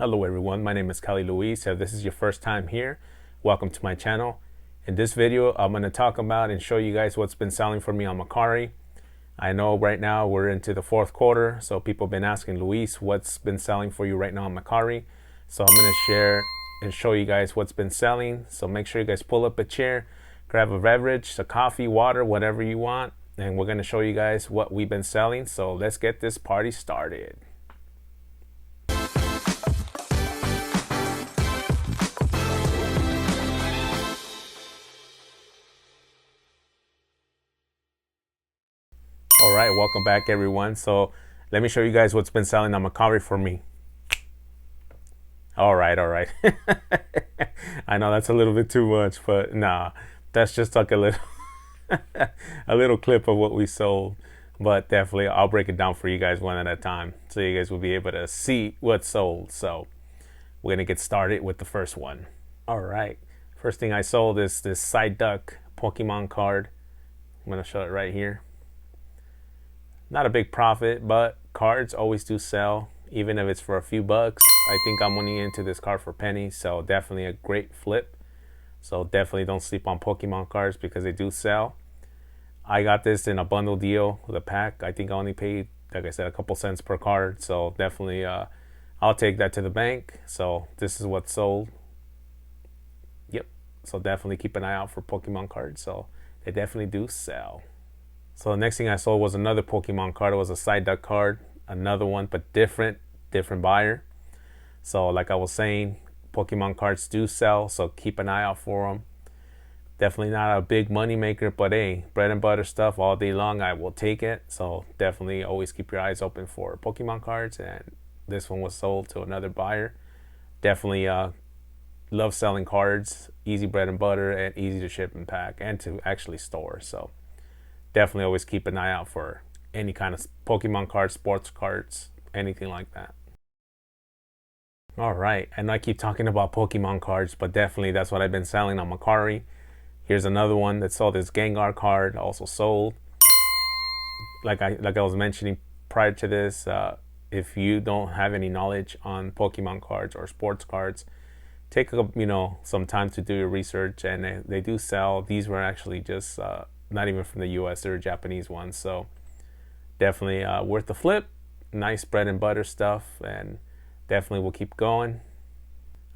Hello everyone, my name is Cali. If this is your first time here, welcome to my channel. In this video, I'm going to talk about and show you guys what's been selling for me on Mercari. I know right now we're into the fourth quarter, so people have been asking, Luis, what's been selling for you right now on Mercari? So I'm going to share and show you guys what's been selling. So make sure you guys pull up a chair, grab a beverage, a coffee, water, whatever you want, and we're going to show you guys what we've been selling. So let's get this party started. All right, welcome back everyone. So let me show you guys what's been selling on Mercari for me. All right. I know that's a little bit too much, but nah, that's just like a little a little clip of what we sold. But definitely I'll break it down for you guys one at a time so you guys will be able to see what's sold. So we're gonna get started with the first one. All right, first thing I sold is this Side Duck Pokemon card. I'm gonna show it right here. Not a big profit, but cards always do sell, even if it's for a few bucks. I think I'm winning into this card for pennies, so definitely a great flip. So definitely don't sleep on Pokemon cards because they do sell. I got this in a bundle deal with a pack. I think I only paid, like I said, a couple cents per card. So definitely I'll take that to the bank. So this is what's sold. Yep. So definitely keep an eye out for Pokemon cards. So they definitely do sell. So the next thing I sold was another Pokemon card. It was a Side Duck card, another one, but different buyer. So like I was saying, Pokemon cards do sell, so keep an eye out for them. Definitely not a big money maker, but hey, bread and butter stuff all day long, I will take it. So definitely always keep your eyes open for Pokemon cards. And this one was sold to another buyer. Definitely love selling cards, easy bread and butter, and easy to ship and pack and to actually store. So definitely always keep an eye out for any kind of Pokemon cards, sports cards, anything like that. All right, and I keep talking about Pokemon cards, but definitely that's what I've been selling on Mercari. Here's another one that sold. This Gengar card also sold. Like I was mentioning prior to this, if you don't have any knowledge on Pokemon cards or sports cards, take some time to do your research, and they do sell. These were actually just not even from the US, they're Japanese ones. So definitely worth the flip. Nice bread and butter stuff, and definitely will keep going.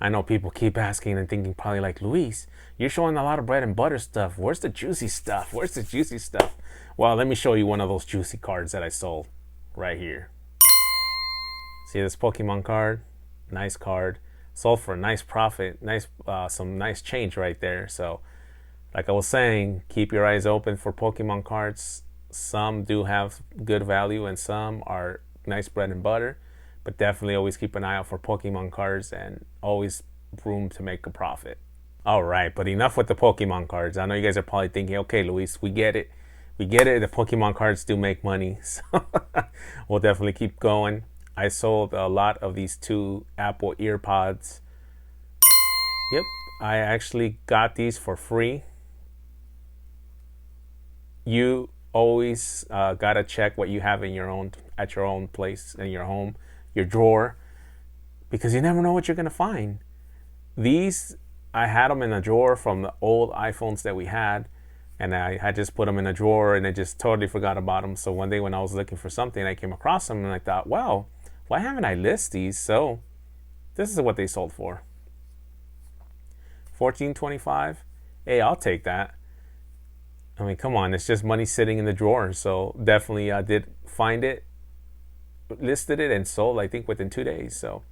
I know people keep asking and thinking probably like, Luis, you're showing a lot of bread and butter stuff. Where's the juicy stuff? Where's the juicy stuff? Well, let me show you one of those juicy cards that I sold right here. See this Pokemon card? Nice card. Sold for a nice profit. Nice, some nice change right there. So like I was saying, keep your eyes open for Pokemon cards. Some do have good value and some are nice bread and butter, but definitely always keep an eye out for Pokemon cards and always room to make a profit. All right, but enough with the Pokemon cards. I know you guys are probably thinking, okay, Luis, we get it. We get it. The Pokemon cards do make money. So we'll definitely keep going. I sold a lot of these 2 Apple EarPods. Yep, I actually got these for free. You always gotta check what you have in your own place, in your home, your drawer, because you never know what you're gonna find. These, I had them in a drawer from the old iPhones that we had, and I had just put them in a drawer and I just totally forgot about them. So one day when I was looking for something, I came across them and I thought, wow, why haven't I listed these? So this is what they sold for. $14.25. Hey, I'll take that. I mean, come on, it's just money sitting in the drawer. So definitely did find it, listed it, and sold, I think, within 2 days. So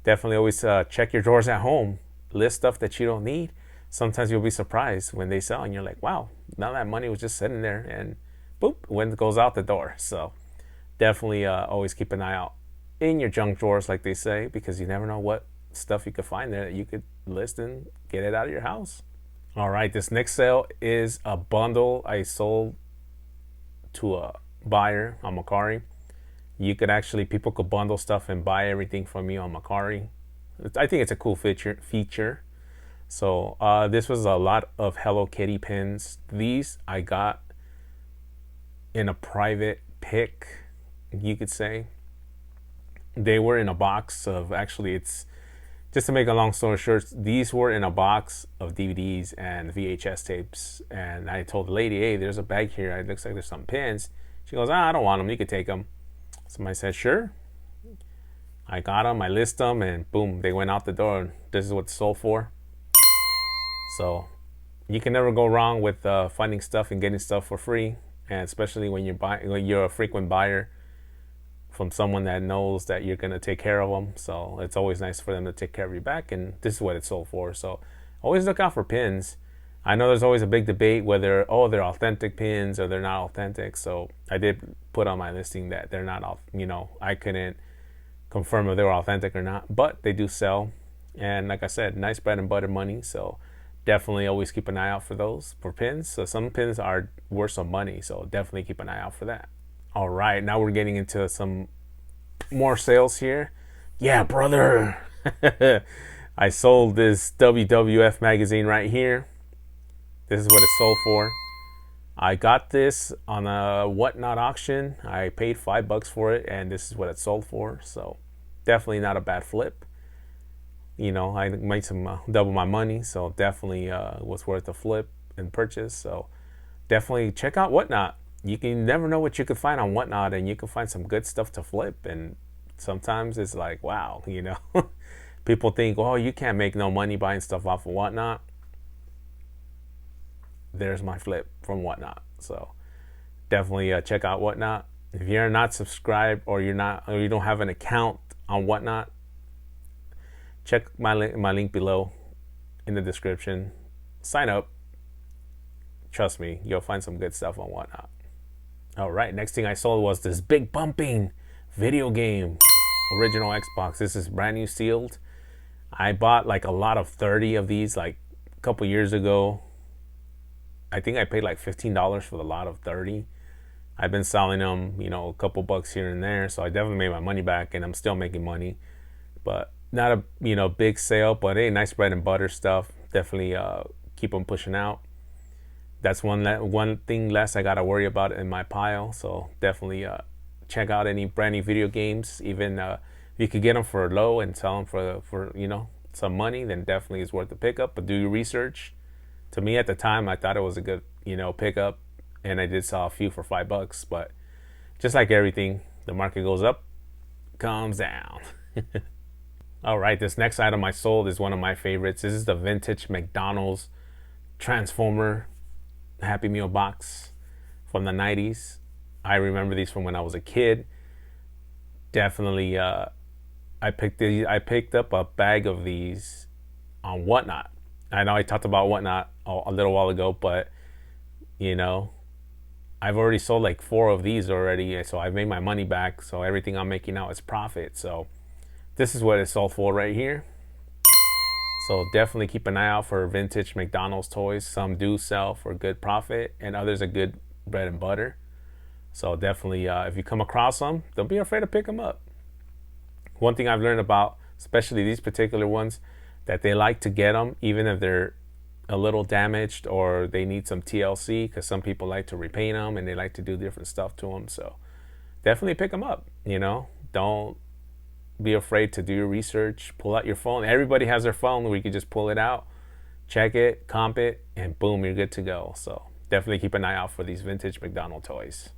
definitely always check your drawers at home. List stuff that you don't need. Sometimes you'll be surprised when they sell and you're like, wow, now that money was just sitting there and boop, when it goes out the door. So definitely always keep an eye out in your junk drawers, like they say, because you never know what stuff you could find there that you could list and get it out of your house. All right, this next sale is a bundle I sold to a buyer on Mercari. You could actually, people could bundle stuff and buy everything from you on Mercari. I think it's a cool feature. So this was a lot of Hello Kitty pins. These I got in a private pick, you could say. They were in a box of, actually, it's just to make a long story short, these were in a box of DVDs and VHS tapes. And I told the lady, hey, there's a bag here. It looks like there's some pins. She goes, I don't want them. You could take them. Somebody said, sure. I got them. I list them, and boom, they went out the door. This is what it's sold for. So you can never go wrong with finding stuff and getting stuff for free. And especially when you're a frequent buyer from someone that knows that you're going to take care of them. So it's always nice for them to take care of you back. And this is what it's sold for. So always look out for pins. I know there's always a big debate whether, oh, they're authentic pins or they're not authentic. So I did put on my listing that they're not, I couldn't confirm if they were authentic or not, but they do sell. And like I said, nice bread and butter money. So definitely always keep an eye out for those, for pins. So some pins are worth some money. So definitely keep an eye out for that. All right, now we're getting into some more sales here. Yeah, brother. I sold this WWF magazine right here. This is what it sold for. I got this on a Whatnot auction. I paid $5 for it, and this is what it sold for. So definitely not a bad flip. I made some double my money, so definitely was worth a flip and purchase. So definitely check out Whatnot. You can never know what you could find on Whatnot, and you can find some good stuff to flip. And sometimes it's like, wow, people think, oh, you can't make no money buying stuff off of Whatnot. There's my flip from Whatnot. So definitely check out Whatnot. If you're not subscribed or you don't have an account on Whatnot, check my link below in the description. Sign up. Trust me, you'll find some good stuff on Whatnot. All right, next thing I sold was this big bumping video game, original Xbox. This is brand new sealed. I bought like a lot of 30 of these like a couple years ago. I think I paid like $15 for the lot of 30. I've been selling them, a couple bucks here and there. So I definitely made my money back, and I'm still making money. But not a big sale, but hey, nice bread and butter stuff. Definitely keep them pushing out. That's one thing less I got to worry about in my pile. So definitely check out any brand new video games. Even if you could get them for low and sell them for some money, then definitely it's worth the pickup. But do your research. To me at the time, I thought it was a good pickup, and I did sell a few for $5. But just like everything, the market goes up, comes down. All right, this next item I sold is one of my favorites. This is the vintage McDonald's Transformer Happy Meal box from the 90s. I remember these from when I was a kid. Definitely, I picked up a bag of these on Whatnot. I know I talked about Whatnot a little while ago, but I've already sold like 4 of these already, so I've made my money back. So everything I'm making now is profit. So this is what it sold for right here. So definitely keep an eye out for vintage McDonald's toys. Some do sell for good profit, and others are good bread and butter. So definitely, if you come across them, don't be afraid to pick them up. One thing I've learned about, especially these particular ones, that they like to get them even if they're a little damaged or they need some TLC, because some people like to repaint them and they like to do different stuff to them. So definitely pick them up. Don't be afraid to do your research. Pull out your phone. Everybody has their phone where you can just pull it out, check it, comp it, and boom, you're good to go. So definitely keep an eye out for these vintage McDonald's toys.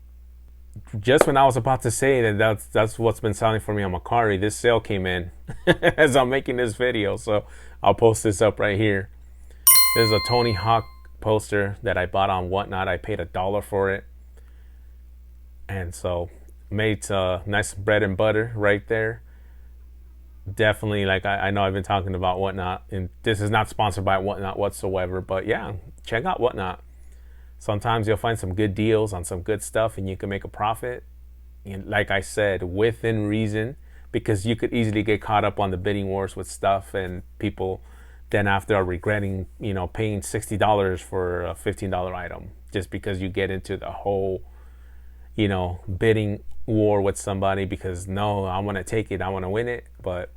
Just when I was about to say that's what's been selling for me on Mercari, this sale came in as I'm making this video. So I'll post this up right here. There's a Tony Hawk poster that I bought on Whatnot. I paid $1 for it. And so made nice bread and butter right there. Definitely, like I know I've been talking about Whatnot, and this is not sponsored by Whatnot whatsoever, but yeah, check out Whatnot. Sometimes you'll find some good deals on some good stuff, and you can make a profit. And like I said, within reason, because you could easily get caught up on the bidding wars with stuff, and people then after are regretting, paying $60 for a $15 item just because you get into the whole, bidding war with somebody because no, I want to take it, I want to win it. But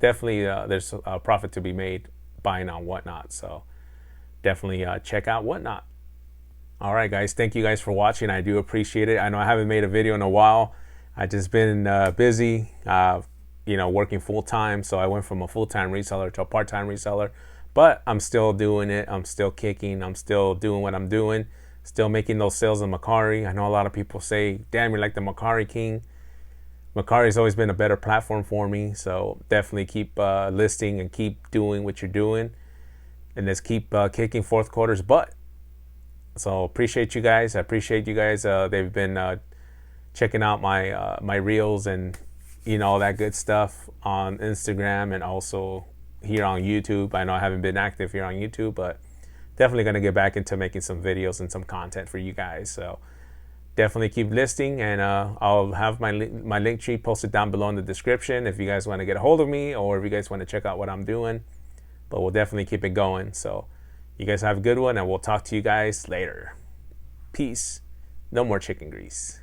definitely there's a profit to be made buying on Whatnot. So definitely check out Whatnot. All right, guys, thank you guys for watching. I do appreciate it. I know I haven't made a video in a while. I've just been busy. working full time. So I went from a full time reseller to a part time reseller, but I'm still doing it. I'm still kicking. I'm still doing what I'm doing. Still making those sales on Mercari. I know a lot of people say, "Damn, you're like the Mercari king." Mercari has always been a better platform for me. So definitely keep listing and keep doing what you're doing, and let's keep kicking fourth quarter's butt. So appreciate you guys. I appreciate you guys. They've been checking out my reels and all that good stuff on Instagram and also here on YouTube. I know I haven't been active here on YouTube, but definitely going to get back into making some videos and some content for you guys. So definitely keep listing, and I'll have my link tree posted down below in the description if you guys want to get a hold of me or if you guys want to check out what I'm doing. But we'll definitely keep it going. So you guys have a good one, and we'll talk to you guys later. Peace. No more chicken grease.